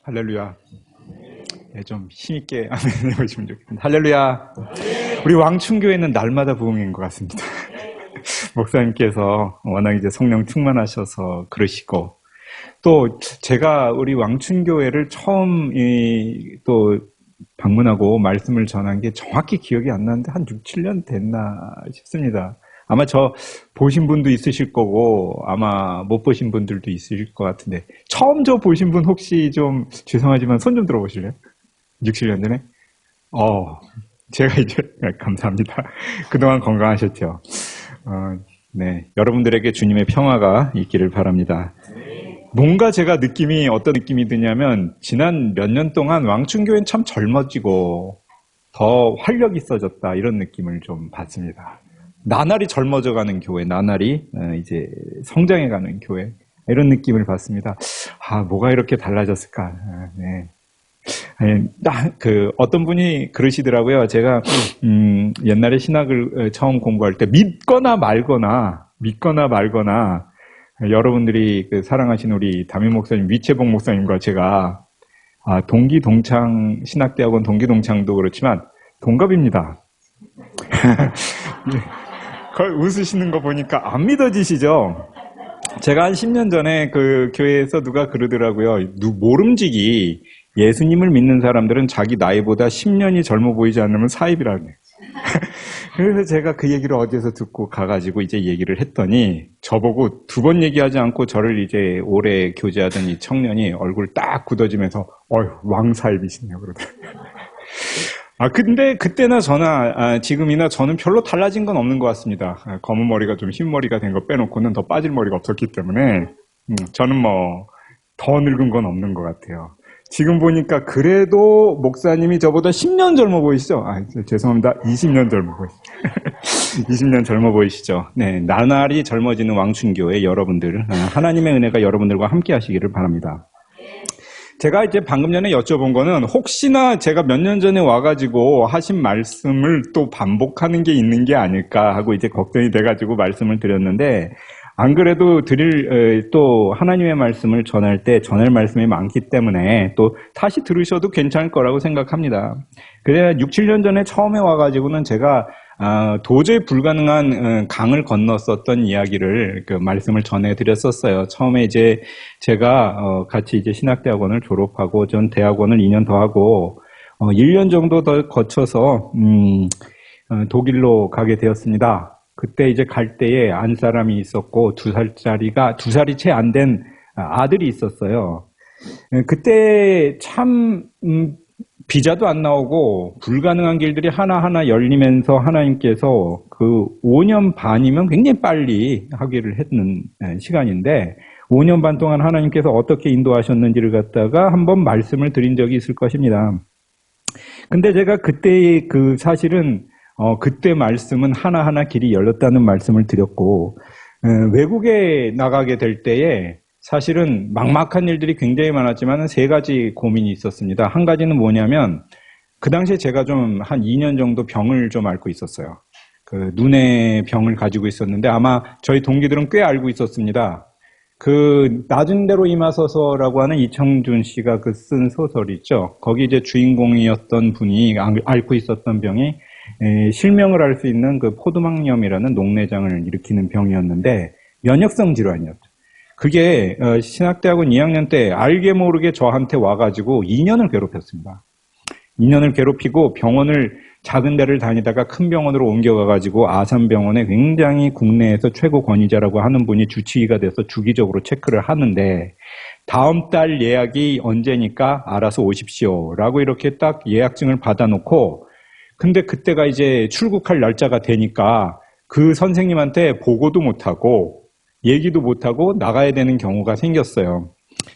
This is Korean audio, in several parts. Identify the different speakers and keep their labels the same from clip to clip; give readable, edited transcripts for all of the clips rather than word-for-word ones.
Speaker 1: 할렐루야. 네, 좀 힘있게 아멘 해보시면 좋겠습니다. 할렐루야. 우리 왕충교회는 날마다 부흥인 것 같습니다. 목사님께서 워낙 이제 성령 충만하셔서 그러시고, 또 제가 우리 왕충교회를 처음 또 방문하고 말씀을 전한 게 정확히 기억이 안 나는데 한 6, 7년 됐나 싶습니다. 아마 저 보신 분도 있으실 거고 아마 못 보신 분들도 있으실 것 같은데, 처음 저 보신 분 혹시 좀 죄송하지만 손 좀 들어보실래요? 6, 7년 전에? 제가 이제 감사합니다. 그동안 건강하셨죠? 네, 여러분들에게 주님의 평화가 있기를 바랍니다. 뭔가 제가 느낌이 어떤 느낌이 드냐면, 지난 몇 년 동안 왕충교회는 참 젊어지고 더 활력 있어졌다, 이런 느낌을 좀 받습니다. 나날이 젊어져가는 교회, 나날이 이제 성장해가는 교회, 이런 느낌을 받습니다. 뭐가 이렇게 달라졌을까? 네. 어떤 분이 그러시더라고요. 제가 옛날에 신학을 처음 공부할 때 믿거나 말거나 여러분들이 사랑하시는 우리 담임 목사님, 위채봉 목사님과 제가 동기동창, 신학대학원 동기동창도 그렇지만 동갑입니다. 웃으시는 거 보니까 안 믿어지시죠? 제가 한 10년 전에 그 교회에서 누가 그러더라고요. 모름지기 예수님을 믿는 사람들은 자기 나이보다 10년이 젊어 보이지 않으면 사입이라고 해요. 그래서 제가 그 얘기를 어디에서 듣고 가가지고 이제 얘기를 했더니, 저보고 두 번 얘기하지 않고 저를 이제 오래 교제하던 이 청년이 얼굴 딱 굳어지면서 왕사입이시네요 그러더라고요. 근데 그때나 저나 지금이나 저는 별로 달라진 건 없는 것 같습니다. 검은 머리가 좀 흰 머리가 된 거 빼놓고는 더 빠질 머리가 없었기 때문에 저는 뭐 더 늙은 건 없는 것 같아요. 지금 보니까 그래도 목사님이 저보다 10년 젊어 보이시죠? 죄송합니다. 20년 젊어 보이시죠? 20년 젊어 보이시죠? 네, 나날이 젊어지는 왕충교회 여러분들, 하나님의 은혜가 여러분들과 함께 하시기를 바랍니다. 제가 이제 방금 전에 여쭤본 거는, 혹시나 제가 몇 년 전에 와가지고 하신 말씀을 또 반복하는 게 있는 게 아닐까 하고 이제 걱정이 돼가지고 말씀을 드렸는데, 안 그래도 또 하나님의 말씀을 전할 때 전할 말씀이 많기 때문에 또 다시 들으셔도 괜찮을 거라고 생각합니다. 그래야 6, 7년 전에 처음에 와가지고는 제가 도저히 불가능한 강을 건넜었던 이야기를, 말씀을 전해드렸었어요. 처음에 이제 제가 같이 이제 신학대학원을 졸업하고 전 대학원을 2년 더 하고 1년 정도 더 거쳐서 독일로 가게 되었습니다. 그때 이제 갈 때에 안 사람이 있었고 2살이 채 안 된 아들이 있었어요. 그때 참 비자도 안 나오고 불가능한 길들이 하나하나 열리면서 하나님께서 그 5년 반이면 굉장히 빨리 하기를 했는 시간인데, 5년 반 동안 하나님께서 어떻게 인도하셨는지를 갖다가 한번 말씀을 드린 적이 있을 것입니다. 근데 제가 그때 사실은 그때 말씀은 하나하나 길이 열렸다는 말씀을 드렸고, 외국에 나가게 될 때에 사실은 막막한 일들이 굉장히 많았지만 3가지 고민이 있었습니다. 한 가지는 뭐냐면, 그 당시에 제가 좀 한 2년 정도 병을 좀 앓고 있었어요. 눈의 병을 가지고 있었는데, 아마 저희 동기들은 꽤 알고 있었습니다. 낮은 대로 임하소서라고 하는 이청준 씨가 쓴 소설이 있죠. 거기 이제 주인공이었던 분이 앓고 있었던 병이 실명을 알 수 있는 포도막염이라는 녹내장을 일으키는 병이었는데, 면역성 질환이었죠. 그게 신학대학원 2학년 때 알게 모르게 저한테 와가지고 2년을 괴롭혔습니다. 2년을 괴롭히고 병원을, 작은 데를 다니다가 큰 병원으로 옮겨가가지고 아산병원에 굉장히 국내에서 최고 권위자라고 하는 분이 주치의가 돼서 주기적으로 체크를 하는데, 다음 달 예약이 언제니까 알아서 오십시오 라고 이렇게 딱 예약증을 받아놓고, 근데 그때가 이제 출국할 날짜가 되니까 그 선생님한테 보고도 못하고 얘기도 못하고 나가야 되는 경우가 생겼어요.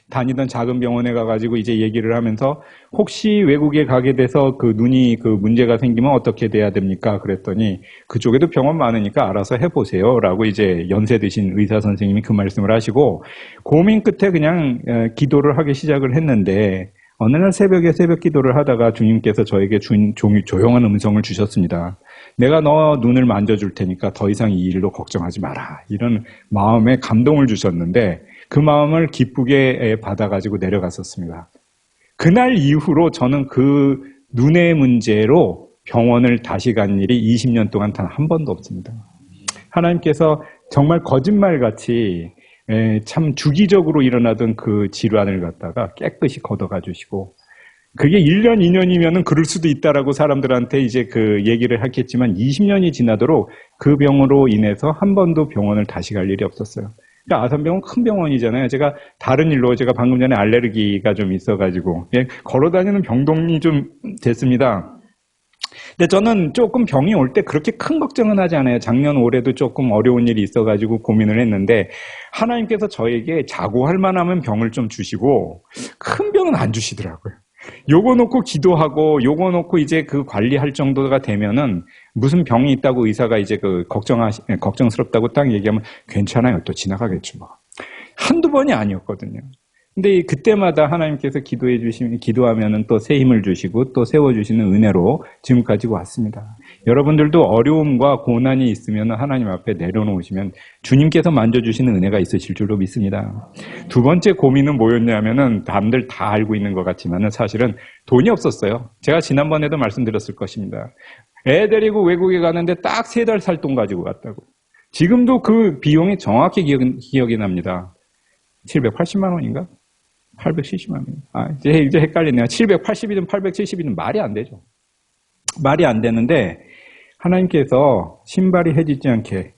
Speaker 1: 다니던 작은 병원에 가가지고 이제 얘기를 하면서, 혹시 외국에 가게 돼서 눈이 문제가 생기면 어떻게 돼야 됩니까? 그랬더니, 그쪽에도 병원 많으니까 알아서 해보세요 라고 이제 연세 드신 의사 선생님이 그 말씀을 하시고, 고민 끝에 그냥 기도를 하기 시작을 했는데, 어느 날 새벽에 새벽 기도를 하다가 주님께서 저에게 조용한 음성을 주셨습니다. 내가 너 눈을 만져줄 테니까 더 이상 이 일로 걱정하지 마라. 이런 마음에 감동을 주셨는데, 그 마음을 기쁘게 받아가지고 내려갔었습니다. 그날 이후로 저는 그 눈의 문제로 병원을 다시 간 일이 20년 동안 단 한 번도 없습니다. 하나님께서 정말 거짓말같이 참 주기적으로 일어나던 그 질환을 갖다가 깨끗이 걷어가 주시고, 그게 1년, 2년이면은 그럴 수도 있다라고 사람들한테 이제 그 얘기를 하겠지만 20년이 지나도록 그 병으로 인해서 한 번도 병원을 다시 갈 일이 없었어요. 그러니까 아산병원 큰 병원이잖아요. 제가 다른 일로 제가 방금 전에 알레르기가 좀 있어가지고 걸어다니는 병동이 좀 됐습니다. 근데 저는 조금 병이 올 때 그렇게 큰 걱정은 하지 않아요. 작년 올해도 조금 어려운 일이 있어가지고 고민을 했는데 하나님께서 저에게 자고할 만하면 병을 좀 주시고 큰 병은 안 주시더라고요. 요거 놓고 기도하고 요거 놓고 이제 그 관리할 정도가 되면은 무슨 병이 있다고 의사가 이제 그 걱정스럽다고 딱 얘기하면 괜찮아요. 또 지나가겠죠 뭐. 한두 번이 아니었거든요. 근데 그때마다 하나님께서 기도하면은 또 새 힘을 주시고 또 세워주시는 은혜로 지금까지 왔습니다. 여러분들도 어려움과 고난이 있으면 하나님 앞에 내려놓으시면 주님께서 만져주시는 은혜가 있으실 줄로 믿습니다. 두 번째 고민은 뭐였냐면은 남들 다 알고 있는 것 같지만은 사실은 돈이 없었어요. 제가 지난번에도 말씀드렸을 것입니다. 애 데리고 외국에 가는데 딱 3달 살 돈 가지고 갔다고. 지금도 그 비용이 정확히 기억이 납니다. 780만 원인가? 870만 원. 이제 헷갈리네요. 780이든 870이든 말이 안 되죠. 말이 안 되는데 하나님께서 신발이 헤어지지 않게,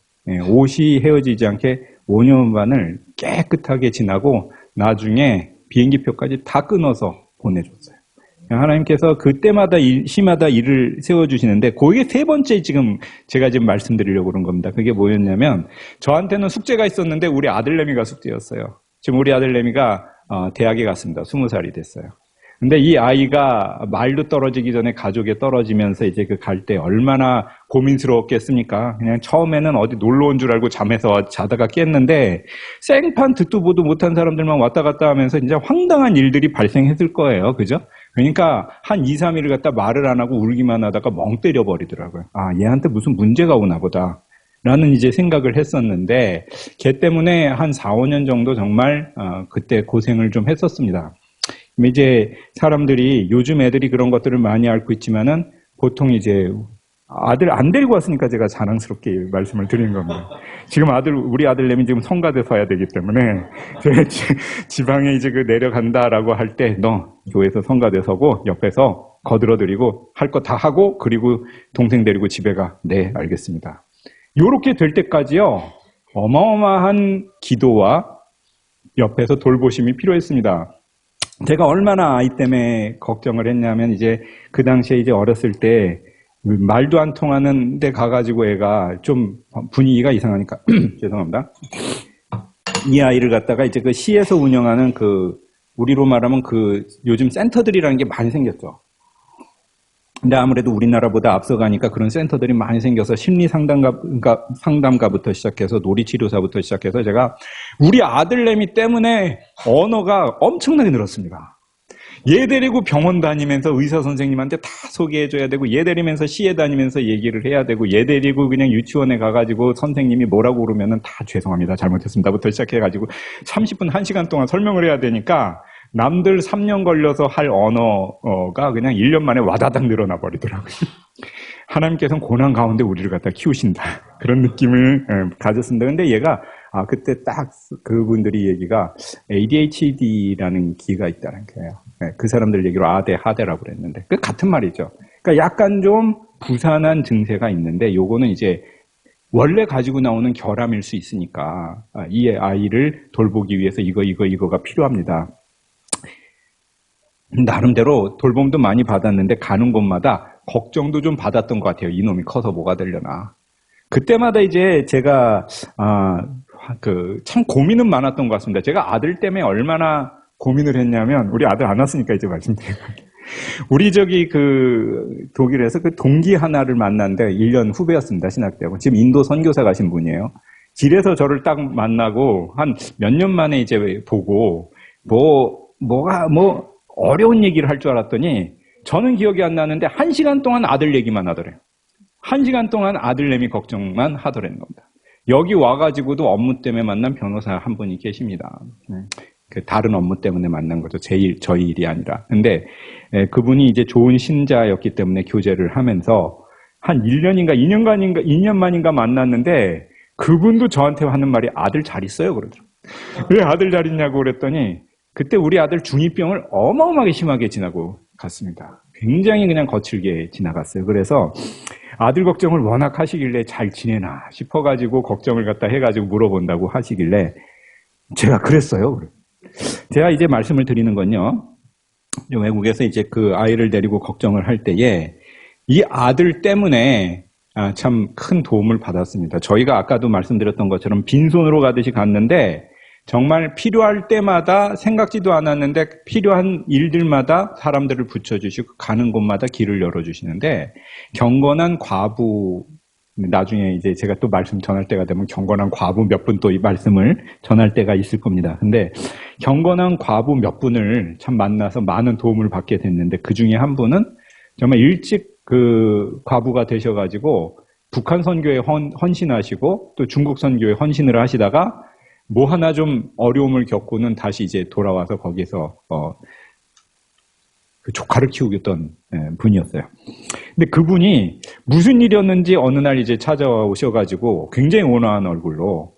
Speaker 1: 옷이 헤어지지 않게 5년 반을 깨끗하게 지나고 나중에 비행기표까지 다 끊어서 보내줬어요. 하나님께서 그때마다 시마다 일을 세워주시는데 그게 세 번째 제가 지금 말씀드리려고 그런 겁니다. 그게 뭐였냐면 저한테는 숙제가 있었는데 우리 아들내미가 숙제였어요. 지금 우리 아들내미가 대학에 갔습니다. 20살이 됐어요. 근데 이 아이가 말도 떨어지기 전에 가족에 떨어지면서 이제 그 갈 때 얼마나 고민스러웠겠습니까? 그냥 처음에는 어디 놀러 온 줄 알고 잠에서 자다가 깼는데 생판 듣도 보도 못한 사람들만 왔다 갔다 하면서 이제 황당한 일들이 발생했을 거예요. 그죠? 그러니까 한 2, 3일을 갖다 말을 안 하고 울기만 하다가 멍 때려버리더라고요. 얘한테 무슨 문제가 오나 보다. 라는 이제 생각을 했었는데 걔 때문에 한 4, 5년 정도 정말 그때 고생을 좀 했었습니다. 이제 사람들이 요즘 애들이 그런 것들을 많이 앓고 있지만은 보통 이제 아들 안 데리고 왔으니까 제가 자랑스럽게 말씀을 드리는 겁니다. 지금 우리 아들내미 지금 성가대 서야 되기 때문에 지방에 이제 내려간다라고 할 때 너 교회에서 성가대 서고 옆에서 거들어드리고 할 거 다 하고 그리고 동생 데리고 집에 가. 네, 알겠습니다. 요렇게 될 때까지요, 어마어마한 기도와 옆에서 돌보심이 필요했습니다. 제가 얼마나 아이 때문에 걱정을 했냐면, 이제 그 당시에 이제 어렸을 때 말도 안 통하는 데 가가지고 애가 좀 분위기가 이상하니까, 죄송합니다. 이 아이를 갖다가 이제 그 시에서 운영하는 우리로 말하면 요즘 센터들이라는 게 많이 생겼죠. 근데 아무래도 우리나라보다 앞서가니까 그런 센터들이 많이 생겨서 심리 상담가부터 시작해서 놀이치료사부터 시작해서 제가 우리 아들내미 때문에 언어가 엄청나게 늘었습니다. 얘 데리고 병원 다니면서 의사 선생님한테 다 소개해줘야 되고, 얘 데리면서 시에 다니면서 얘기를 해야 되고, 얘 데리고 그냥 유치원에 가가지고 선생님이 뭐라고 그러면은 다 죄송합니다, 잘못했습니다부터 시작해가지고 30분, 1시간 동안 설명을 해야 되니까 남들 3년 걸려서 할 언어가 그냥 1년 만에 와다닥 늘어나 버리더라고요. 하나님께서는 고난 가운데 우리를 갖다 키우신다. 그런 느낌을 가졌습니다. 근데 얘가 그때 딱 그분들이 얘기가 ADHD라는 기가 있다는 거예요. 그 사람들 얘기로 아대, 하대라고 그랬는데 그 같은 말이죠. 그러니까 약간 좀 부산한 증세가 있는데 요거는 이제 원래 가지고 나오는 결함일 수 있으니까 이 아이를 돌보기 위해서 이거가 필요합니다. 나름대로 돌봄도 많이 받았는데 가는 곳마다 걱정도 좀 받았던 것 같아요. 이놈이 커서 뭐가 되려나. 그때마다 이제 제가 참 고민은 많았던 것 같습니다. 제가 아들 때문에 얼마나 고민을 했냐면, 우리 아들 안 왔으니까 이제 말씀드릴게요. 우리 독일에서 동기 하나를 만났는데 1년 후배였습니다. 신학대하고. 지금 인도 선교사 가신 분이에요. 길에서 저를 딱 만나고 한 몇 년 만에 이제 보고 어려운 얘기를 할 줄 알았더니 저는 기억이 안 나는데 1시간 동안 아들 얘기만 하더래요. 1시간 동안 아들내미 걱정만 하더라는 겁니다. 여기 와가지고도 업무 때문에 만난 변호사 한 분이 계십니다. 그 다른 업무 때문에 만난 거죠. 저희 일이 아니라. 근데 그분이 이제 좋은 신자였기 때문에 교제를 하면서 한 1년인가 2년 만인가 만났는데 그분도 저한테 하는 말이 아들 잘 있어요 그러더라고요. 왜 아들 잘 있냐고 그랬더니 그때 우리 아들 중2병을 어마어마하게 심하게 지나고 갔습니다. 굉장히 그냥 거칠게 지나갔어요. 그래서 아들 걱정을 워낙 하시길래 잘 지내나 싶어가지고 걱정을 갖다 해가지고 물어본다고 하시길래 제가 그랬어요. 제가 이제 말씀을 드리는 건요. 외국에서 이제 그 아이를 데리고 걱정을 할 때에 이 아들 때문에 참 큰 도움을 받았습니다. 저희가 아까도 말씀드렸던 것처럼 빈손으로 가듯이 갔는데 정말 필요할 때마다 생각지도 않았는데 필요한 일들마다 사람들을 붙여주시고 가는 곳마다 길을 열어주시는데 경건한 과부, 나중에 이제 제가 또 말씀 전할 때가 되면 경건한 과부 몇 분 또 이 말씀을 전할 때가 있을 겁니다. 근데 경건한 과부 몇 분을 참 만나서 많은 도움을 받게 됐는데 그 중에 한 분은 정말 일찍 그 과부가 되셔가지고 북한 선교에 헌신하시고 또 중국 선교에 헌신을 하시다가 뭐 하나 좀 어려움을 겪고는 다시 이제 돌아와서 거기서 그 조카를 키우겠던 분이었어요. 근데 그분이 무슨 일이었는지 어느 날 이제 찾아오셔가지고 굉장히 온화한 얼굴로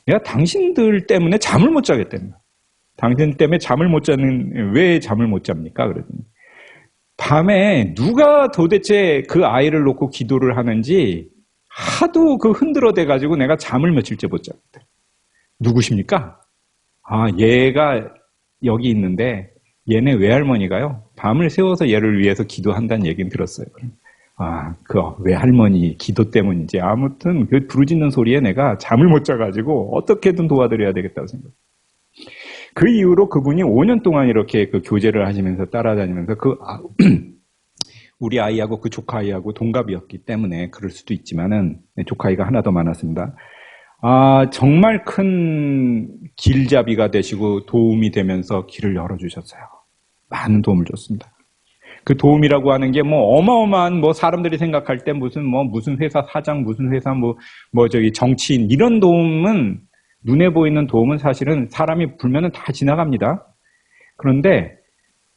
Speaker 1: 내가 당신들 때문에 잠을 못 자겠다는 거야. 당신 때문에 잠을 못 자는 왜 잠을 못 잡니까? 그러더니 밤에 누가 도대체 그 아이를 놓고 기도를 하는지 하도 그 흔들어대가지고 내가 잠을 며칠째 못 자겠다. 누구십니까? 얘가 여기 있는데 얘네 외할머니가요. 밤을 새워서 얘를 위해서 기도한다는 얘기는 들었어요. 그 외할머니 기도 때문인지 아무튼 그 부르짖는 소리에 내가 잠을 못 자가지고 어떻게든 도와드려야 되겠다고 생각해요. 그 이후로 그분이 5년 동안 이렇게 그 교제를 하시면서 따라다니면서 우리 아이하고 그 조카 아이하고 동갑이었기 때문에 그럴 수도 있지만은 조카 아이가 하나 더 많았습니다. 정말 큰 길잡이가 되시고 도움이 되면서 길을 열어주셨어요. 많은 도움을 줬습니다. 그 도움이라고 하는 게 어마어마한 사람들이 생각할 때 무슨 회사 사장, 무슨 회사 정치인 이런 도움은 눈에 보이는 도움은 사실은 사람이 불면은 다 지나갑니다. 그런데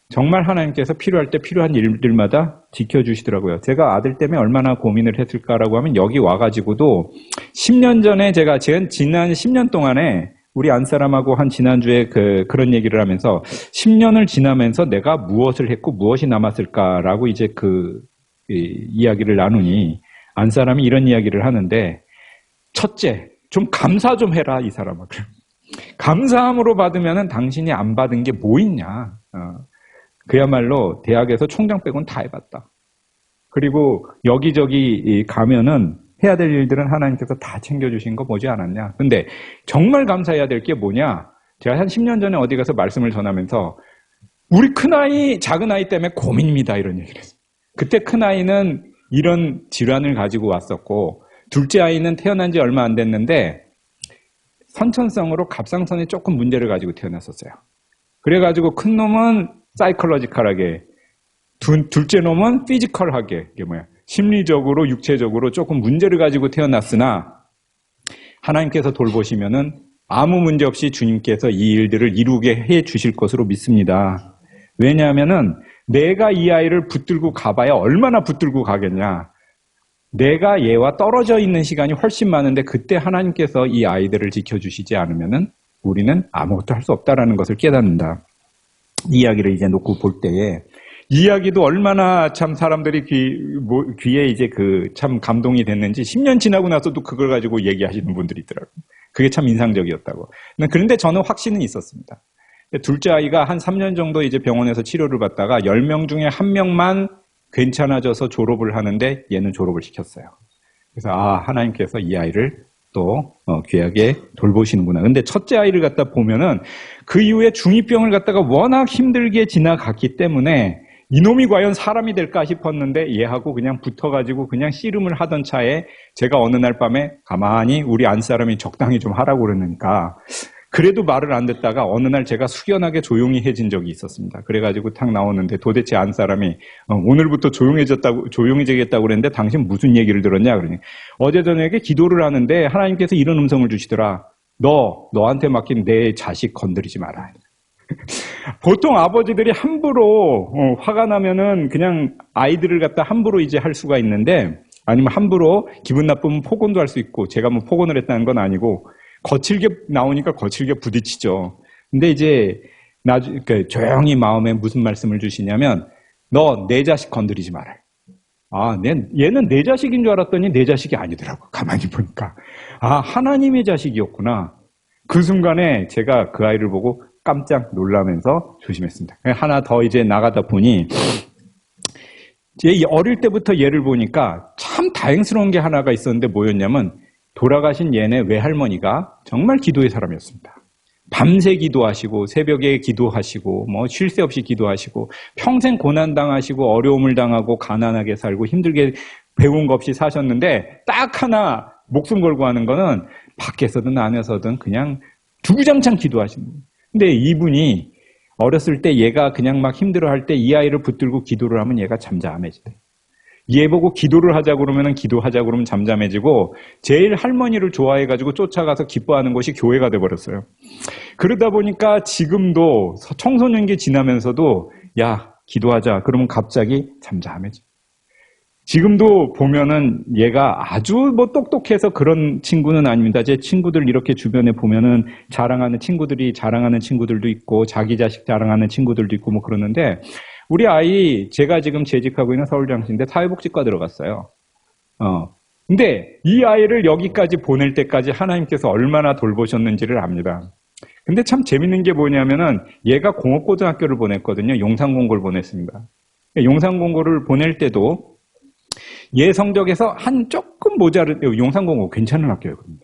Speaker 1: 정말 하나님께서 필요할 때 필요한 일들마다 지켜주시더라고요. 제가 아들 때문에 얼마나 고민을 했을까라고 하면 여기 와가지고도 10년 전에 제가 지난 10년 동안에 우리 안사람하고 한 지난주에 그런 얘기를 하면서 10년을 지나면서 내가 무엇을 했고 무엇이 남았을까라고 이제 이야기를 나누니 안사람이 이런 이야기를 하는데 첫째, 좀 감사 좀 해라 이 사람한테. 감사함으로 받으면은 당신이 안 받은 게 뭐 있냐. 그야말로 대학에서 총장 빼고는 다 해봤다. 그리고 여기저기 가면은 해야 될 일들은 하나님께서 다 챙겨주신 거 보지 않았냐. 근데 정말 감사해야 될 게 뭐냐. 제가 한 10년 전에 어디 가서 말씀을 전하면서 우리 큰아이, 작은아이 때문에 고민입니다. 이런 얘기를 했어요. 그때 큰아이는 이런 질환을 가지고 왔었고 둘째 아이는 태어난 지 얼마 안 됐는데 선천성으로 갑상선에 조금 문제를 가지고 태어났었어요. 그래가지고 큰 놈은 사이콜로지컬하게, 둘째 놈은 피지컬하게, 심리적으로, 육체적으로 조금 문제를 가지고 태어났으나 하나님께서 돌보시면은 아무 문제 없이 주님께서 이 일들을 이루게 해 주실 것으로 믿습니다. 왜냐하면은 내가 이 아이를 붙들고 가봐야 얼마나 붙들고 가겠냐. 내가 얘와 떨어져 있는 시간이 훨씬 많은데 그때 하나님께서 이 아이들을 지켜주시지 않으면은 우리는 아무것도 할 수 없다라는 것을 깨닫는다. 이 이야기를 이제 놓고 볼 때에 이 이야기도 얼마나 참 사람들이 귀에 이제 참 감동이 됐는지 10년 지나고 나서도 그걸 가지고 얘기하시는 분들이 있더라고요. 그게 참 인상적이었다고. 그런데 저는 확신은 있었습니다. 둘째 아이가 한 3년 정도 이제 병원에서 치료를 받다가 10명 중에 1명만 괜찮아져서 졸업을 하는데 얘는 졸업을 시켰어요. 그래서 하나님께서 이 아이를 또 귀하게 돌보시는구나. 근데 첫째 아이를 갖다 보면은 그 이후에 중2병을 갖다가 워낙 힘들게 지나갔기 때문에 이놈이 과연 사람이 될까 싶었는데 얘하고 그냥 붙어가지고 그냥 씨름을 하던 차에 제가 어느 날 밤에 가만히 우리 안사람이 적당히 좀 하라고 그러니까 그래도 말을 안 듣다가 어느 날 제가 숙연하게 조용히 해진 적이 있었습니다. 그래가지고 탁 나오는데 도대체 안사람이 오늘부터 조용해지겠다고 그랬는데 당신 무슨 얘기를 들었냐 그러니 어제 저녁에 기도를 하는데 하나님께서 이런 음성을 주시더라. 너한테 맡긴 내 자식 건드리지 마라. 보통 아버지들이 함부로 화가 나면은 그냥 아이들을 갖다 함부로 이제 할 수가 있는데, 아니면 함부로 기분 나쁘면 폭언도 할 수 있고, 제가 뭐 폭언을 했다는 건 아니고 거칠게 나오니까 거칠게 부딪히죠. 근데 이제 조용히 마음에 무슨 말씀을 주시냐면, 너 내 자식 건드리지 마라. 얘는 내 자식인 줄 알았더니 내 자식이 아니더라고. 가만히 보니까. 하나님의 자식이었구나. 그 순간에 제가 그 아이를 보고 깜짝 놀라면서 조심했습니다. 하나 더 이제 나가다 보니, 어릴 때부터 얘를 보니까 참 다행스러운 게 하나가 있었는데 뭐였냐면, 돌아가신 얘네 외할머니가 정말 기도의 사람이었습니다. 밤새 기도하시고 새벽에 기도하시고 뭐 쉴 새 없이 기도하시고 평생 고난당하시고 어려움을 당하고 가난하게 살고 힘들게 배운 것 없이 사셨는데, 딱 하나 목숨 걸고 하는 거는 밖에서든 안에서든 그냥 주구장창 기도하시는 거예요. 근데 이분이 어렸을 때 얘가 그냥 막 힘들어할 때 이 아이를 붙들고 기도를 하면 얘가 잠잠해지대. 얘 보고 기도를 하자고 그러면 기도하자고 그러면 잠잠해지고, 제일 할머니를 좋아해가지고 쫓아가서 기뻐하는 곳이 교회가 돼버렸어요. 그러다 보니까 지금도 청소년기 지나면서도 야 기도하자 그러면 갑자기 잠잠해져. 지금도 보면은 얘가 아주 뭐 똑똑해서 그런 친구는 아닙니다. 제 친구들 이렇게 주변에 보면은 자랑하는 친구들도 있고 자기 자식 자랑하는 친구들도 있고 뭐 그러는데, 우리 아이 제가 지금 재직하고 있는 서울장신대 사회복지과 들어갔어요. 근데 이 아이를 여기까지 보낼 때까지 하나님께서 얼마나 돌보셨는지를 압니다. 근데 참 재밌는 게 뭐냐면은 얘가 공업고등학교를 보냈거든요. 용산공고를 보냈습니다. 용산공고를 보낼 때도 얘 성적에서 한 조금 용산공고 괜찮은 학교거든요.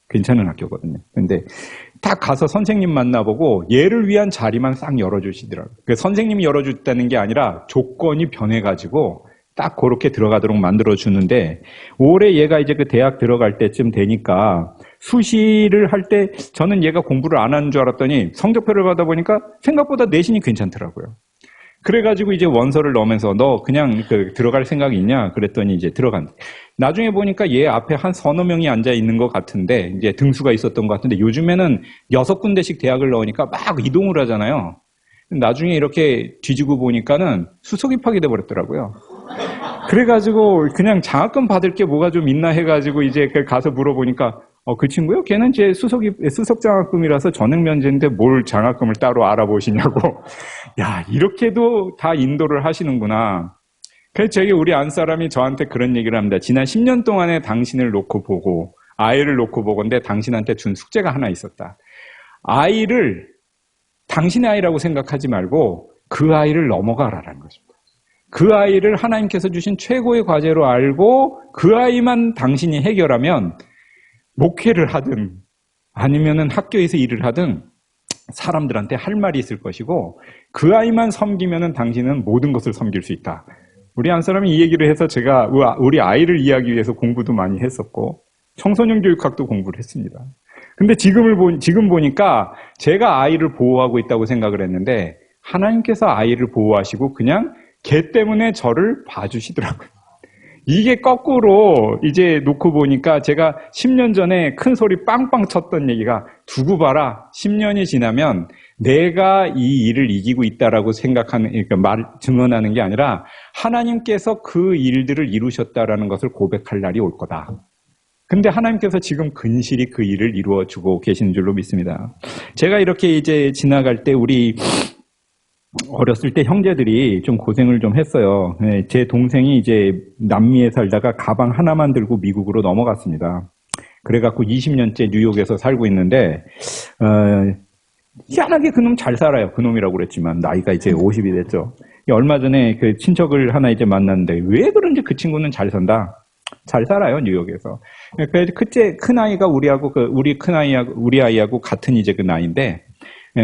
Speaker 1: 괜찮은 학교거든요. 근데 딱 가서 선생님 만나보고 얘를 위한 자리만 싹 열어주시더라고요. 선생님이 열어줬다는 게 아니라 조건이 변해가지고 딱 그렇게 들어가도록 만들어주는데, 올해 얘가 이제 그 대학 들어갈 때쯤 되니까 수시를 할 때 저는 얘가 공부를 안 하는 줄 알았더니 성적표를 받아보니까 생각보다 내신이 괜찮더라고요. 그래가지고 이제 원서를 넣으면서 너 그냥 들어갈 생각이 있냐? 그랬더니 이제 들어간. 나중에 보니까 얘 앞에 한 서너 명이 앉아 있는 것 같은데, 이제 등수가 있었던 것 같은데, 요즘에는 6군데씩 대학을 넣으니까 막 이동을 하잖아요. 나중에 이렇게 뒤지고 보니까는 수석 입학이 돼버렸더라고요. 그래가지고 그냥 장학금 받을 게 뭐가 좀 있나 해가지고 이제 가서 물어보니까 그 친구요? 걔는 제 수석 장학금이라서 전액 면제인데 뭘 장학금을 따로 알아보시냐고. 야, 이렇게도 다 인도를 하시는구나. 그래서 우리 안사람이 저한테 그런 얘기를 합니다. 지난 10년 동안에 당신을 놓고 보고, 아이를 놓고 보건데 당신한테 준 숙제가 하나 있었다. 아이를 당신의 아이라고 생각하지 말고 그 아이를 넘어가라라는 것입니다. 그 아이를 하나님께서 주신 최고의 과제로 알고 그 아이만 당신이 해결하면, 목회를 하든 아니면은 학교에서 일을 하든 사람들한테 할 말이 있을 것이고, 그 아이만 섬기면은 당신은 모든 것을 섬길 수 있다. 우리 한 사람이 이 얘기를 해서 제가 우리 아이를 이해하기 위해서 공부도 많이 했었고 청소년 교육학도 공부를 했습니다. 근데 지금 보니까 제가 아이를 보호하고 있다고 생각을 했는데, 하나님께서 아이를 보호하시고 그냥 걔 때문에 저를 봐주시더라고요. 이게 거꾸로 이제 놓고 보니까 제가 10년 전에 큰 소리 빵빵 쳤던 얘기가, 두고 봐라. 10년이 지나면 내가 이 일을 이기고 있다라고 생각하는, 그러니까 증언하는 게 아니라 하나님께서 그 일들을 이루셨다라는 것을 고백할 날이 올 거다. 근데 하나님께서 지금 근실히 그 일을 이루어주고 계시는 줄로 믿습니다. 제가 이렇게 이제 지나갈 때 우리 어렸을 때 형제들이 좀 고생을 좀 했어요. 제 동생이 이제 남미에 살다가 가방 하나만 들고 미국으로 넘어갔습니다. 그래갖고 20년째 뉴욕에서 살고 있는데, 희한하게 그놈 잘 살아요. 그놈이라고 그랬지만 나이가 이제 50이 됐죠. 얼마 전에 그 친척을 하나 이제 만났는데, 왜 그런지 그 친구는 잘 산다. 잘 살아요, 뉴욕에서. 그래서 그때 큰 아이가 우리 아이하고 같은 이제 그 나이인데,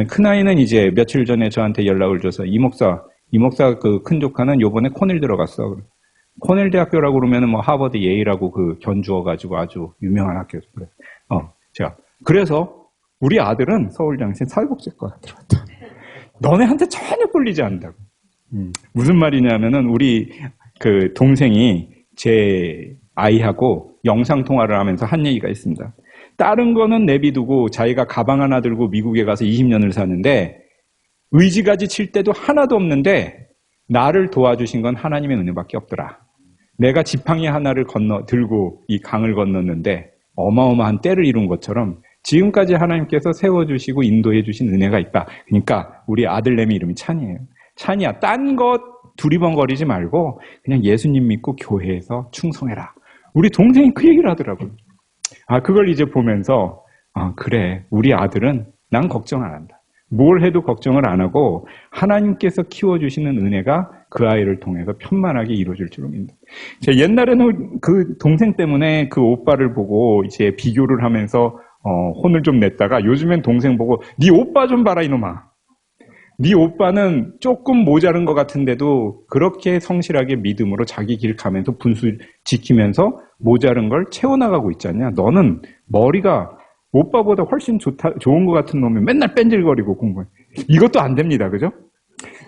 Speaker 1: 큰아이는 이제 며칠 전에 저한테 연락을 줘서 이 목사 그 큰 조카는 요번에 코넬 들어갔어. 코넬 대학교라고 그러면은 뭐 하버드 예일하고 그 견주어가지고 아주 유명한 학교죠. 그래서 우리 아들은 서울장신 사회복지과 들어갔다. 너네한테 전혀 꿀리지 않는다고. 무슨 말이냐면은 우리 그 동생이 제 아이하고 영상통화를 하면서 한 얘기가 있습니다. 다른 거는 내비두고 자기가 가방 하나 들고 미국에 가서 20년을 사는데 의지가지 칠 때도 하나도 없는데 나를 도와주신 건 하나님의 은혜밖에 없더라. 내가 지팡이 하나를 들고 이 강을 건넜는데 어마어마한 때를 이룬 것처럼 지금까지 하나님께서 세워주시고 인도해 주신 은혜가 있다. 그러니까 우리 아들내미 이름이 찬이에요. 찬이야, 딴 것 두리번거리지 말고 그냥 예수님 믿고 교회에서 충성해라. 우리 동생이 그 얘기를 하더라고요. 그걸 이제 보면서 그래, 우리 아들은 난 걱정 안 한다. 뭘 해도 걱정을 안 하고 하나님께서 키워주시는 은혜가 그 아이를 통해서 편만하게 이루어질 줄로 믿는다. 제가 옛날에는 그 동생 때문에 그 오빠를 보고 이제 비교를 하면서 혼을 좀 냈다가 요즘엔 동생 보고 네 오빠 좀 봐라 이놈아. 네 오빠는 조금 모자른 것 같은데도 그렇게 성실하게 믿음으로 자기 길 가면서 분수 지키면서 모자른 걸 채워나가고 있지 않냐. 너는 머리가 오빠보다 훨씬 좋은 것 같은 놈이 맨날 뺀질거리고 공부해. 이것도 안 됩니다. 그죠?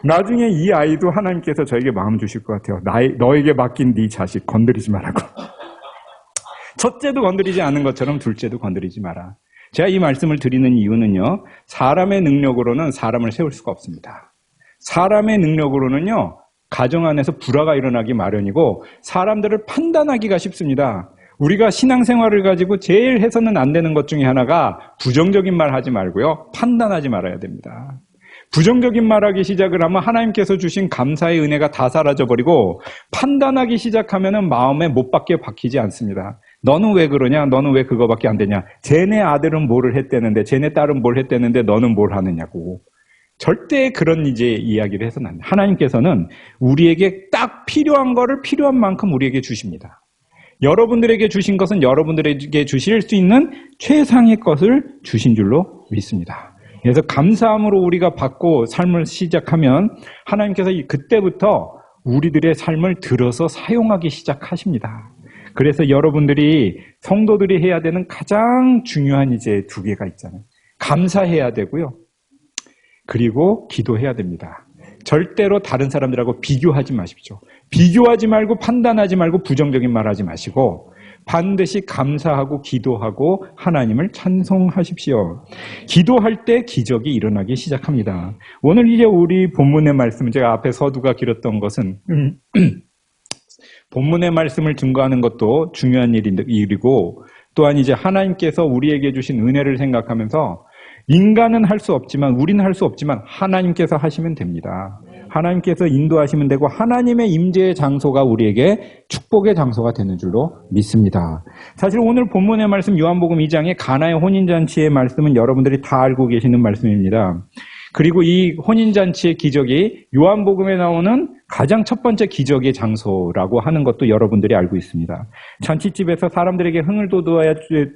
Speaker 1: 나중에 이 아이도 하나님께서 저에게 마음 주실 것 같아요. 너에게 맡긴 네 자식 건드리지 말라고. 첫째도 건드리지 않은 것처럼 둘째도 건드리지 마라. 제가 이 말씀을 드리는 이유는요. 사람의 능력으로는 사람을 세울 수가 없습니다. 사람의 능력으로는요. 가정 안에서 불화가 일어나기 마련이고 사람들을 판단하기가 쉽습니다. 우리가 신앙생활을 가지고 제일 해서는 안 되는 것 중에 하나가 부정적인 말 하지 말고요. 판단하지 말아야 됩니다. 부정적인 말하기 시작을 하면 하나님께서 주신 감사의 은혜가 다 사라져버리고 판단하기 시작하면 마음에 못 박게 박히지 않습니다. 너는 왜 그러냐? 너는 왜 그거밖에 안 되냐? 쟤네 아들은 뭐를 했대는데 쟤네 딸은 뭘 했대는데 너는 뭘 하느냐고. 절대 그런 이제 이야기를 해서는 안 돼요. 하나님께서는 우리에게 딱 필요한 거를 필요한 만큼 우리에게 주십니다. 여러분들에게 주신 것은 여러분들에게 주실 수 있는 최상의 것을 주신 줄로 믿습니다. 그래서 감사함으로 우리가 받고 삶을 시작하면 하나님께서 그때부터 우리들의 삶을 들어서 사용하기 시작하십니다. 그래서 여러분들이 성도들이 해야 되는 가장 중요한 이제 두 개가 있잖아요. 감사해야 되고요. 그리고 기도해야 됩니다. 절대로 다른 사람들하고 비교하지 마십시오. 비교하지 말고 판단하지 말고 부정적인 말 하지 마시고 반드시 감사하고 기도하고 하나님을 찬송하십시오. 기도할 때 기적이 일어나기 시작합니다. 오늘 이제 우리 본문의 말씀, 제가 앞에 서두가 길었던 것은 본문의 말씀을 증거하는 것도 중요한 일이고 또한 이제 하나님께서 우리에게 주신 은혜를 생각하면서 인간은 할 수 없지만 우리는 할 수 없지만 하나님께서 하시면 됩니다. 하나님께서 인도하시면 되고 하나님의 임재의 장소가 우리에게 축복의 장소가 되는 줄로 믿습니다. 사실 오늘 본문의 말씀 요한복음 2장의 가나의 혼인잔치의 말씀은 여러분들이 다 알고 계시는 말씀입니다. 그리고 이 혼인잔치의 기적이 요한복음에 나오는 가장 첫 번째 기적의 장소라고 하는 것도 여러분들이 알고 있습니다. 잔치집에서 사람들에게 흥을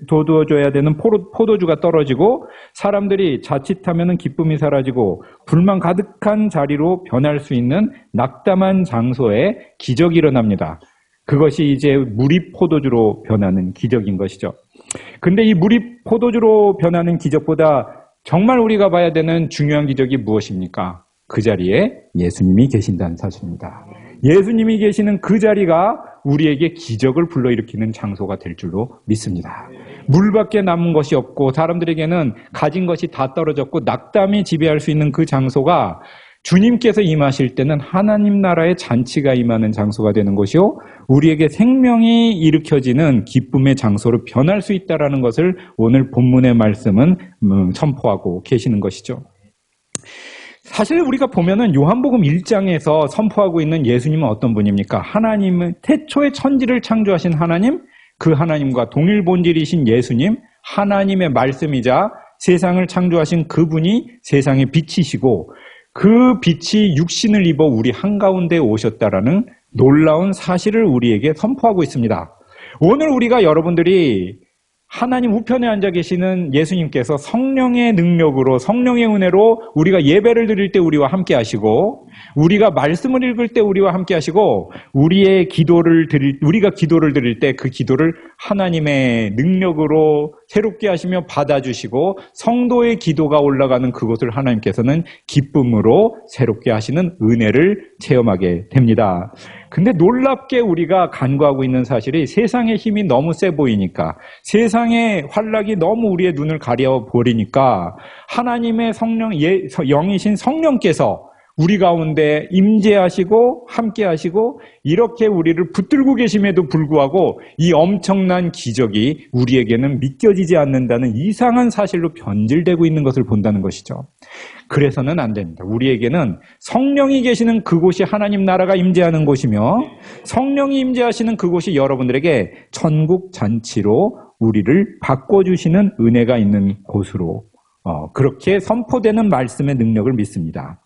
Speaker 1: 돋워줘야 되는 포도주가 떨어지고 사람들이 자칫하면 기쁨이 사라지고 불만 가득한 자리로 변할 수 있는 낙담한 장소에 기적이 일어납니다. 그것이 이제 물이 포도주로 변하는 기적인 것이죠. 근데 이 물이 포도주로 변하는 기적보다 정말 우리가 봐야 되는 중요한 기적이 무엇입니까? 그 자리에 예수님이 계신다는 사실입니다. 예수님이 계시는 그 자리가 우리에게 기적을 불러일으키는 장소가 될 줄로 믿습니다. 물밖에 남은 것이 없고 사람들에게는 가진 것이 다 떨어졌고 낙담이 지배할 수 있는 그 장소가 주님께서 임하실 때는 하나님 나라의 잔치가 임하는 장소가 되는 것이요 우리에게 생명이 일으켜지는 기쁨의 장소로 변할 수 있다는 것을 오늘 본문의 말씀은 선포하고 계시는 것이죠. 사실 우리가 보면은 요한복음 1장에서 선포하고 있는 예수님은 어떤 분입니까? 하나님은 태초에 천지를 창조하신 하나님, 그 하나님과 동일 본질이신 예수님, 하나님의 말씀이자 세상을 창조하신 그분이 세상의 빛이시고 그 빛이 육신을 입어 우리 한가운데 오셨다라는 놀라운 사실을 우리에게 선포하고 있습니다. 오늘 우리가 여러분들이 하나님 우편에 앉아 계시는 예수님께서 성령의 능력으로 성령의 은혜로 우리가 예배를 드릴 때 우리와 함께 하시고 우리가 말씀을 읽을 때 우리와 함께 하시고 우리가 기도를 드릴 때 그 기도를 하나님의 능력으로 새롭게 하시며 받아주시고 성도의 기도가 올라가는 그곳을 하나님께서는 기쁨으로 새롭게 하시는 은혜를 체험하게 됩니다. 근데 놀랍게 우리가 간구하고 있는 사실이 세상의 힘이 너무 세 보이니까, 세상의 활락이 너무 우리의 눈을 가려버리니까 하나님의 성령, 영이신 성령께서 우리 가운데 임재하시고 함께하시고 이렇게 우리를 붙들고 계심에도 불구하고 이 엄청난 기적이 우리에게는 믿겨지지 않는다는 이상한 사실로 변질되고 있는 것을 본다는 것이죠. 그래서는 안 됩니다. 우리에게는 성령이 계시는 그곳이 하나님 나라가 임재하는 곳이며 성령이 임재하시는 그곳이 여러분들에게 천국 잔치로 우리를 바꿔주시는 은혜가 있는 곳으로 그렇게 선포되는 말씀의 능력을 믿습니다.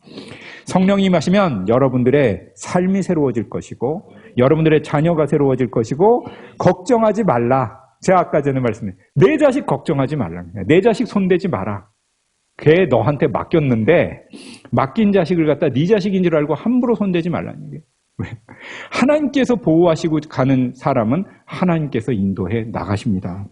Speaker 1: 성령이 임하시면 여러분들의 삶이 새로워질 것이고 여러분들의 자녀가 새로워질 것이고 걱정하지 말라. 제가 아까 전에 말씀드린 내 자식 걱정하지 말라. 내 자식 손대지 마라. 걔 너한테 맡겼는데 맡긴 자식을 갖다 네 자식인 줄 알고 함부로 손대지 말라는 얘기예요. 왜? 하나님께서 보호하시고 가는 사람은 하나님께서 인도해 나가십니다.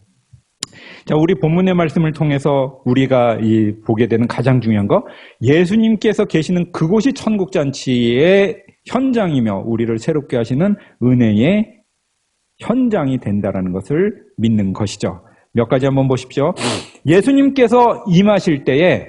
Speaker 1: 자, 우리 본문의 말씀을 통해서 우리가 보게 되는 가장 중요한 거, 예수님께서 계시는 그곳이 천국잔치의 현장이며 우리를 새롭게 하시는 은혜의 현장이 된다는 것을 믿는 것이죠. 몇 가지 한번 보십시오. 예수님께서 임하실 때에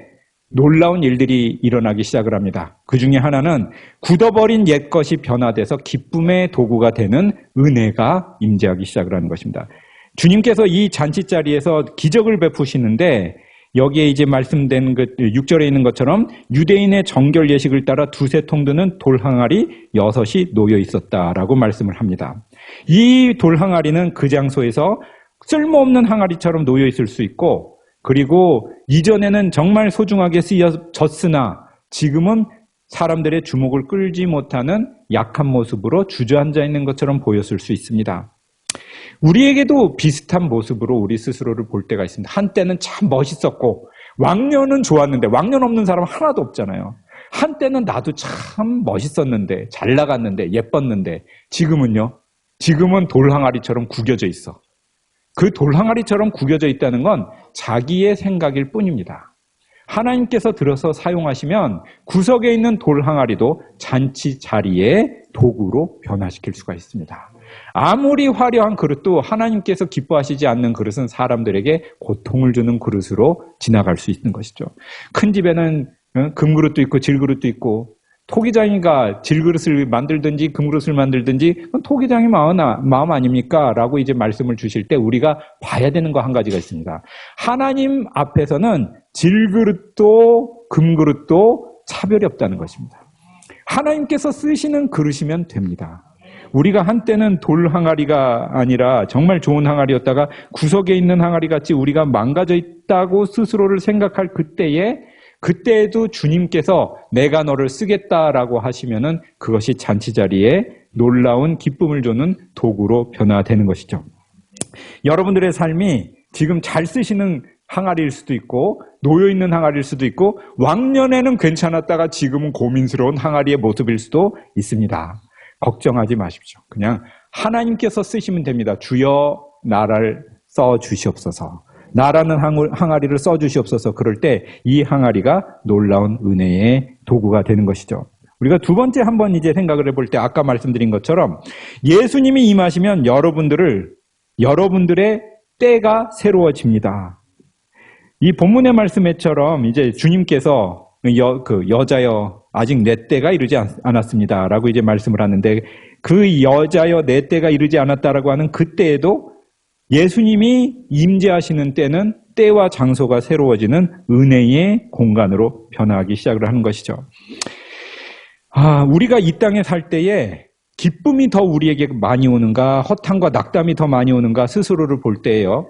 Speaker 1: 놀라운 일들이 일어나기 시작을 합니다. 그 중에 하나는 굳어버린 옛것이 변화돼서 기쁨의 도구가 되는 은혜가 임재하기 시작을 하는 것입니다. 주님께서 이 잔치 자리에서 기적을 베푸시는데 여기에 이제 말씀된 그 6절에 있는 것처럼 유대인의 정결 예식을 따라 두세 통 드는 돌항아리 6이 놓여 있었다라고 말씀을 합니다. 이 돌항아리는 그 장소에서 쓸모없는 항아리처럼 놓여 있을 수 있고, 그리고 이전에는 정말 소중하게 쓰여졌으나 지금은 사람들의 주목을 끌지 못하는 약한 모습으로 주저앉아 있는 것처럼 보였을 수 있습니다. 우리에게도 비슷한 모습으로 우리 스스로를 볼 때가 있습니다. 한때는 참 멋있었고 왕년은 좋았는데, 왕년 없는 사람 하나도 없잖아요. 한때는 나도 참 멋있었는데, 잘 나갔는데, 예뻤는데, 지금은요? 지금은 돌항아리처럼 구겨져 있어. 그 돌항아리처럼 구겨져 있다는 건 자기의 생각일 뿐입니다. 하나님께서 들어서 사용하시면 구석에 있는 돌항아리도 잔치 자리의 도구로 변화시킬 수가 있습니다. 아무리 화려한 그릇도 하나님께서 기뻐하시지 않는 그릇은 사람들에게 고통을 주는 그릇으로 지나갈 수 있는 것이죠. 큰 집에는 금그릇도 있고 질그릇도 있고, 토기장이가 질그릇을 만들든지 금그릇을 만들든지 그건 토기장의 마음 아닙니까? 라고 이제 말씀을 주실 때 우리가 봐야 되는 거 한 가지가 있습니다. 하나님 앞에서는 질그릇도 금그릇도 차별이 없다는 것입니다. 하나님께서 쓰시는 그릇이면 됩니다. 우리가 한때는 돌 항아리가 아니라 정말 좋은 항아리였다가 구석에 있는 항아리 같이 우리가 망가져 있다고 스스로를 생각할 그때에도 주님께서 내가 너를 쓰겠다라고 하시면은 그것이 잔치 자리에 놀라운 기쁨을 주는 도구로 변화되는 것이죠. 여러분들의 삶이 지금 잘 쓰시는 항아리일 수도 있고 놓여있는 항아리일 수도 있고 왕년에는 괜찮았다가 지금은 고민스러운 항아리의 모습일 수도 있습니다. 걱정하지 마십시오. 그냥 하나님께서 쓰시면 됩니다. 주여 나를 써주시옵소서. 나라는 항아리를 써주시옵소서. 그럴 때 이 항아리가 놀라운 은혜의 도구가 되는 것이죠. 우리가 두 번째 한번 이제 생각을 해볼 때 아까 말씀드린 것처럼 예수님이 임하시면 여러분들의 때가 새로워집니다. 이 본문의 말씀처럼 이제 주님께서 여자여 아직 내 때가 이르지 않았습니다 라고 이제 말씀을 하는데, 그 여자여 내 때가 이르지 않았다라고 하는 그때에도 예수님이 임재하시는 때는 때와 장소가 새로워지는 은혜의 공간으로 변화하기 시작을 하는 것이죠. 우리가 이 땅에 살 때에 기쁨이 더 우리에게 많이 오는가, 허탄과 낙담이 더 많이 오는가 스스로를 볼 때예요.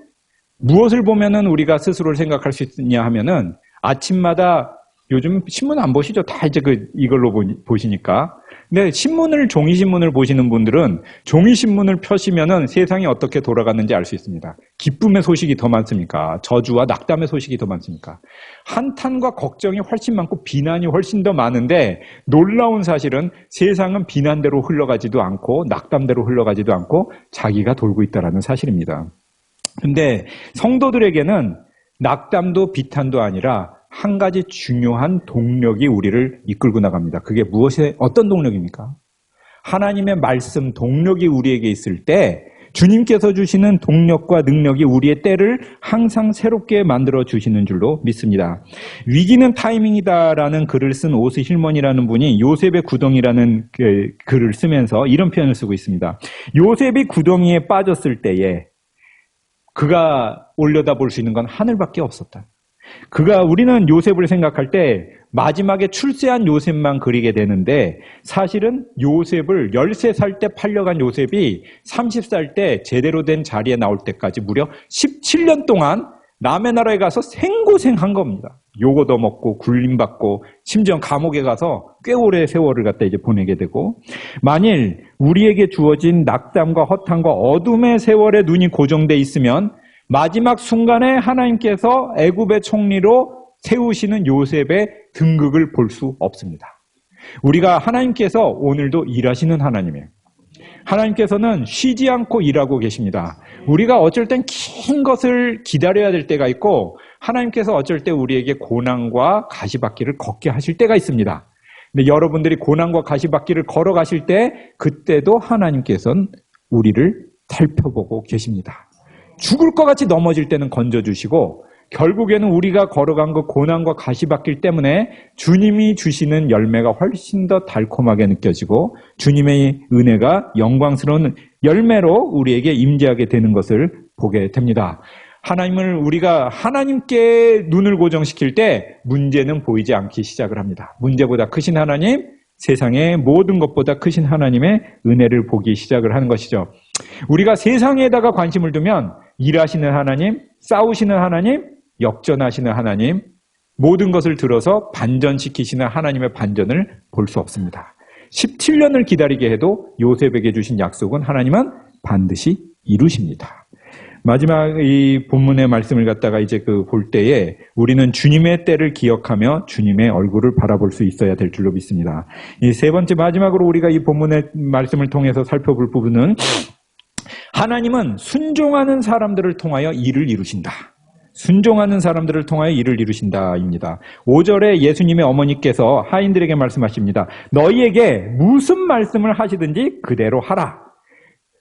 Speaker 1: 무엇을 보면은 우리가 스스로를 생각할 수 있냐 하면은 아침마다 요즘 신문 안 보시죠? 다 이제 이걸로 보시니까. 근데 종이신문을 보시는 분들은 종이신문을 펴시면은 세상이 어떻게 돌아갔는지 알 수 있습니다. 기쁨의 소식이 더 많습니까? 저주와 낙담의 소식이 더 많습니까? 한탄과 걱정이 훨씬 많고 비난이 훨씬 더 많은데, 놀라운 사실은 세상은 비난대로 흘러가지도 않고 낙담대로 흘러가지도 않고 자기가 돌고 있다는 사실입니다. 근데 성도들에게는 낙담도 비탄도 아니라 한 가지 중요한 동력이 우리를 이끌고 나갑니다. 그게 어떤 동력입니까? 하나님의 말씀 동력이 우리에게 있을 때 주님께서 주시는 동력과 능력이 우리의 때를 항상 새롭게 만들어 주시는 줄로 믿습니다. 위기는 타이밍이다라는 글을 쓴 오스 힐먼이라는 분이 요셉의 구덩이라는 글을 쓰면서 이런 표현을 쓰고 있습니다. 요셉이 구덩이에 빠졌을 때에 그가 올려다볼 수 있는 건 하늘밖에 없었다. 우리는 요셉을 생각할 때 마지막에 출세한 요셉만 그리게 되는데 사실은 요셉을 13살 때 팔려간 요셉이 30살 때 제대로 된 자리에 나올 때까지 무려 17년 동안 남의 나라에 가서 생고생한 겁니다. 욕도 먹고 굴림받고 심지어 감옥에 가서 꽤 오래 세월을 갖다 이제 보내게 되고, 만일 우리에게 주어진 낙담과 허탄과 어둠의 세월에 눈이 고정돼 있으면 마지막 순간에 하나님께서 애굽의 총리로 세우시는 요셉의 등극을 볼 수 없습니다. 우리가 하나님께서 오늘도 일하시는 하나님이에요. 하나님께서는 쉬지 않고 일하고 계십니다. 우리가 어쩔 땐 긴 것을 기다려야 될 때가 있고, 하나님께서 어쩔 때 우리에게 고난과 가시밭길을 걷게 하실 때가 있습니다. 근데 여러분들이 고난과 가시밭길을 걸어가실 때 그때도 하나님께서는 우리를 살펴보고 계십니다. 죽을 것 같이 넘어질 때는 건져주시고, 결국에는 우리가 걸어간 그 고난과 가시밭길 때문에 주님이 주시는 열매가 훨씬 더 달콤하게 느껴지고 주님의 은혜가 영광스러운 열매로 우리에게 임재하게 되는 것을 보게 됩니다. 우리가 하나님께 눈을 고정시킬 때 문제는 보이지 않기 시작을 합니다. 문제보다 크신 하나님, 세상의 모든 것보다 크신 하나님의 은혜를 보기 시작을 하는 것이죠. 우리가 세상에다가 관심을 두면 일하시는 하나님, 싸우시는 하나님, 역전하시는 하나님, 모든 것을 들어서 반전시키시는 하나님의 반전을 볼 수 없습니다. 17년을 기다리게 해도 요셉에게 주신 약속은 하나님은 반드시 이루십니다. 마지막 이 본문의 말씀을 갖다가 이제 볼 때에 우리는 주님의 때를 기억하며 주님의 얼굴을 바라볼 수 있어야 될 줄로 믿습니다. 이 세 번째 마지막으로 우리가 이 본문의 말씀을 통해서 살펴볼 부분은 하나님은 순종하는 사람들을 통하여 일을 이루신다. 순종하는 사람들을 통하여 일을 이루신다입니다. 5절에 예수님의 어머니께서 하인들에게 말씀하십니다. 너희에게 무슨 말씀을 하시든지 그대로 하라.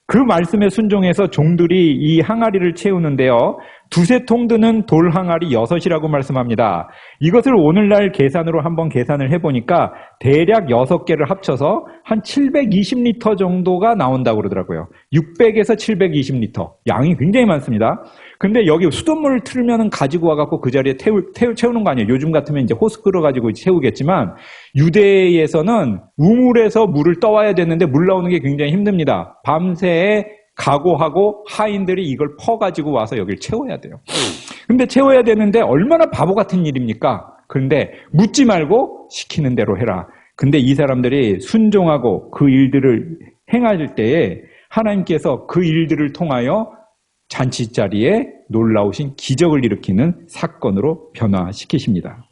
Speaker 1: 그 말씀에 순종해서 종들이 이 항아리를 채우는데요, 2-3통 드는 돌 항아리 6이라고 말씀합니다. 이것을 오늘날 계산으로 한번 계산을 해보니까 대략 6개를 합쳐서 한 720리터 정도가 나온다고 그러더라고요. 600에서 720리터. 양이 굉장히 많습니다. 근데 여기 수돗물을 틀면은 가지고 와갖고 그 자리에 채우는 거 아니에요. 요즘 같으면 이제 호스 끌어가지고 채우겠지만, 유대에서는 우물에서 물을 떠와야 되는데 물 나오는 게 굉장히 힘듭니다. 밤새 각오하고 하인들이 이걸 퍼가지고 와서 여길 채워야 돼요. 근데 채워야 되는데 얼마나 바보 같은 일입니까? 그런데 묻지 말고 시키는 대로 해라. 근데 이 사람들이 순종하고 그 일들을 행할 때에 하나님께서 그 일들을 통하여 잔치 자리에 놀라우신 기적을 일으키는 사건으로 변화시키십니다.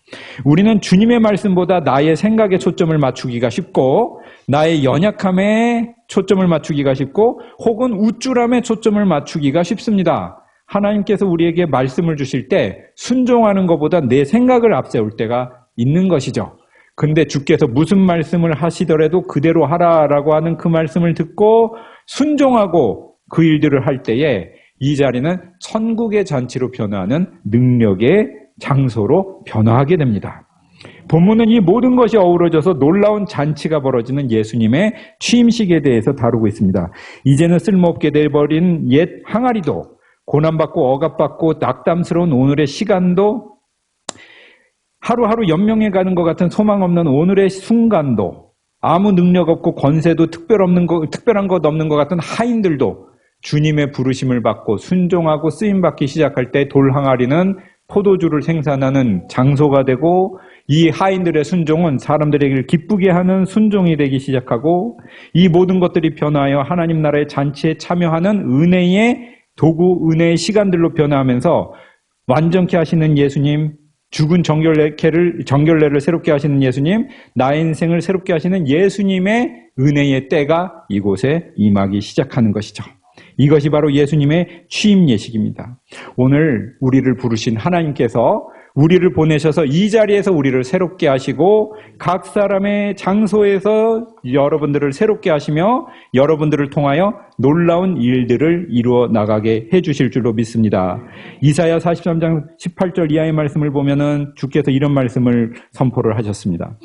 Speaker 1: 우리는 주님의 말씀보다 나의 생각에 초점을 맞추기가 쉽고, 나의 연약함에 초점을 맞추기가 쉽고, 혹은 우쭐함에 초점을 맞추기가 쉽습니다. 하나님께서 우리에게 말씀을 주실 때 순종하는 것보다 내 생각을 앞세울 때가 있는 것이죠. 근데 주께서 무슨 말씀을 하시더라도 그대로 하라라고 하는 그 말씀을 듣고 순종하고 그 일들을 할 때에 이 자리는 천국의 잔치로 변화하는 능력의 장소로 변화하게 됩니다. 본문은 이 모든 것이 어우러져서 놀라운 잔치가 벌어지는 예수님의 취임식에 대해서 다루고 있습니다. 이제는 쓸모없게 돼버린 옛 항아리도, 고난받고 억압받고 낙담스러운 오늘의 시간도, 하루하루 연명해가는 것 같은 소망 없는 오늘의 순간도, 아무 능력 없고 권세도 특별한 것 없는 것 같은 하인들도 주님의 부르심을 받고 순종하고 쓰임받기 시작할 때 돌 항아리는 포도주를 생산하는 장소가 되고, 이 하인들의 순종은 사람들에게 기쁘게 하는 순종이 되기 시작하고, 이 모든 것들이 변화하여 하나님 나라의 잔치에 참여하는 은혜의 도구, 은혜의 시간들로 변화하면서 완전케 하시는 예수님, 죽은 정결례를 새롭게 하시는 예수님, 나의 인생을 새롭게 하시는 예수님의 은혜의 때가 이곳에 임하기 시작하는 것이죠. 이것이 바로 예수님의 취임 예식입니다. 오늘 우리를 부르신 하나님께서 우리를 보내셔서 이 자리에서 우리를 새롭게 하시고 각 사람의 장소에서 여러분들을 새롭게 하시며 여러분들을 통하여 놀라운 일들을 이루어 나가게 해주실 줄로 믿습니다. 이사야 43장 18절 이하의 말씀을 보면은 주께서 이런 말씀을 선포를 하셨습니다.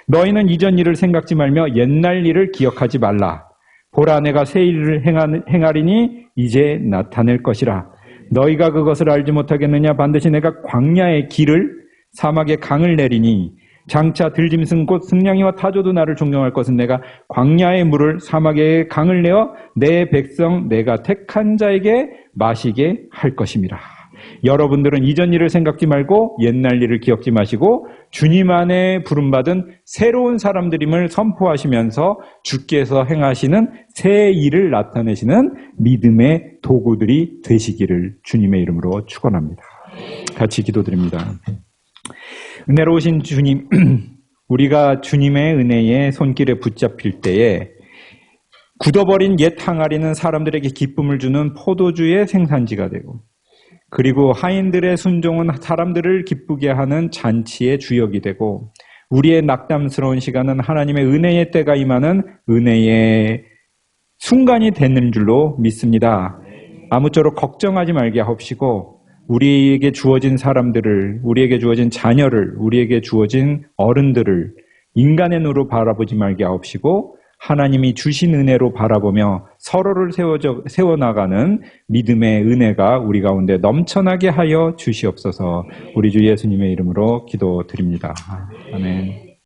Speaker 1: 너희는 이전 일을 생각지 말며 옛날 일을 기억하지 말라. 보라, 내가 새 일을 행하리니 이제 나타낼 것이라. 너희가 그것을 알지 못하겠느냐? 반드시 내가 광야의 길을 사막의 강을 내리니 장차 들짐승 곧 승냥이와 타조도 나를 존경할 것은 내가 광야의 물을 사막의 강을 내어 내 백성 내가 택한 자에게 마시게 할 것임이라. 여러분들은 이전 일을 생각지 말고 옛날 일을 기억지 마시고 주님 안에 부름받은 새로운 사람들임을 선포하시면서 주께서 행하시는 새 일을 나타내시는 믿음의 도구들이 되시기를 주님의 이름으로 축원합니다. 같이 기도드립니다. 은혜로우신 주님, 우리가 주님의 은혜의 손길에 붙잡힐 때에 굳어버린 옛 항아리는 사람들에게 기쁨을 주는 포도주의 생산지가 되고 그리고 하인들의 순종은 사람들을 기쁘게 하는 잔치의 주역이 되고 우리의 낙담스러운 시간은 하나님의 은혜의 때가 임하는 은혜의 순간이 되는 줄로 믿습니다. 아무쪼록 걱정하지 말게 하옵시고 우리에게 주어진 사람들을, 우리에게 주어진 자녀를, 우리에게 주어진 어른들을 인간의 눈으로 바라보지 말게 하옵시고 하나님이 주신 은혜로 바라보며 서로를 세워나가는 믿음의 은혜가 우리 가운데 넘쳐나게 하여 주시옵소서. 우리 주 예수님의 이름으로 기도드립니다. 아멘.